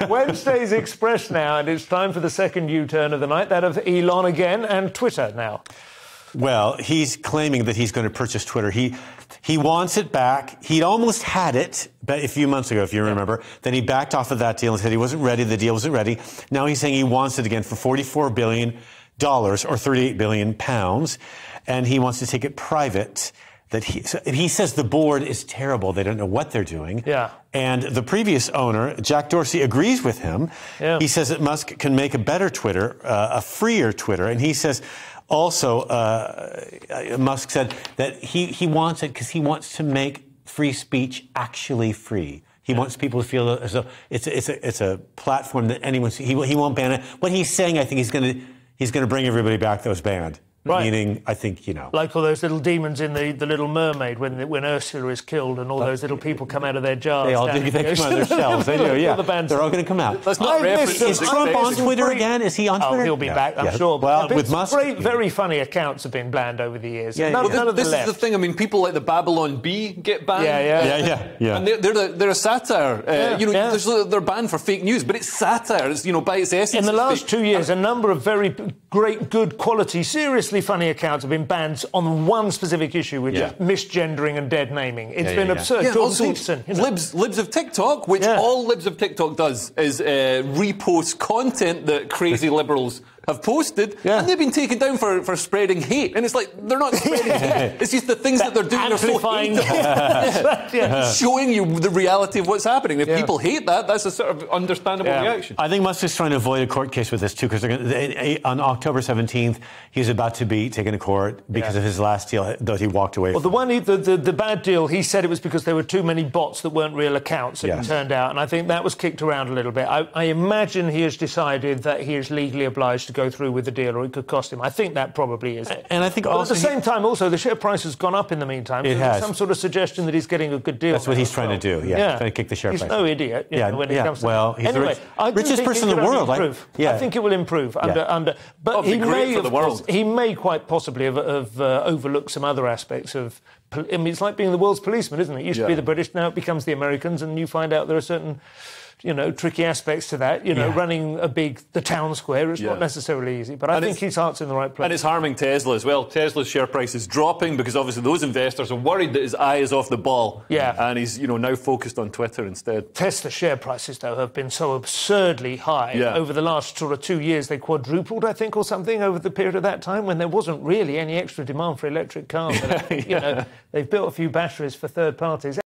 Wednesday's Express now, and it's time for the second U-turn of the night, that of Elon again and Twitter now. Well, he's claiming that he's going to purchase Twitter. He wants it back. He'd almost had it a few months ago, if you remember. Then he backed off of that deal and said he wasn't ready. The deal wasn't ready. Now he's saying he wants it again for $44 billion or 38 billion pounds, and he wants to take it private. He says the board is terrible. They don't know what they're doing. Yeah. And the previous owner, Jack Dorsey, agrees with him. Yeah. He says that Musk can make a better Twitter, a freer Twitter. And he says also, Musk said that he wants it because he wants to make free speech actually free. He wants people to feel as though it's a platform that anyone, he won't ban it. What he's saying, I think he's going to bring everybody back that was banned. Right. Meaning, I think, like all those little demons in the Little Mermaid when Ursula is killed and all those little people come out of their jars. They all do. They come out of their shells. They do, yeah. They're all going to come out. Let's not reference. Is Trump on Twitter again? Is he on Twitter? Oh, he'll be back, I'm sure. Well, with Musk. Great, very funny accounts have been banned over the years. Yeah, none of the this left. is the thing. I mean, people like the Babylon Bee get banned. Yeah. And they're a satire. They're banned for fake news, but it's satire. It's, by its essence. In the last 2 years, a number of very great, good quality, seriously funny accounts have been banned on one specific issue, which is misgendering and dead naming. It's been absurd. Yeah, George also, libs of TikTok, which all libs of TikTok does is repost content that crazy liberals have posted, and they've been taken down for spreading hate. And it's like, they're not spreading hate. It's just the things that they're doing are so hateful. Showing you the reality of what's happening. If people hate that, that's a sort of understandable reaction. I think Musk is trying to avoid a court case with this, too, because on October 17th, he's about to be taken to court because of his last deal that he walked away from. Well, the bad deal, he said it was because there were too many bots that weren't real accounts, it turned out. And I think that was kicked around a little bit. I imagine he has decided that he is legally obliged to go through with the deal, or it could cost him. I think that probably is it. And I think also, at the same time, also, the share price has gone up in the meantime. It has. There's some sort of suggestion that he's getting a good deal. That's what he's trying to do, trying to kick the share price. He's no idiot, when it comes to well, he's anyway, the richest person in the world. I think it will improve but he may quite possibly have overlooked some other aspects of. I mean, it's like being the world's policeman, isn't it? It used to be the British, now it becomes the Americans, and you find out there are certain tricky aspects to that. Running the town square is not necessarily easy, but I think his heart's in the right place. And it's harming Tesla as well. Tesla's share price is dropping because obviously those investors are worried that his eye is off the ball. Yeah. And he's, now focused on Twitter instead. Tesla share prices, though, have been so absurdly high. Yeah. Over the last sort of 2 years, they quadrupled, I think, or something over the period of that time when there wasn't really any extra demand for electric cars. They've built a few batteries for third parties.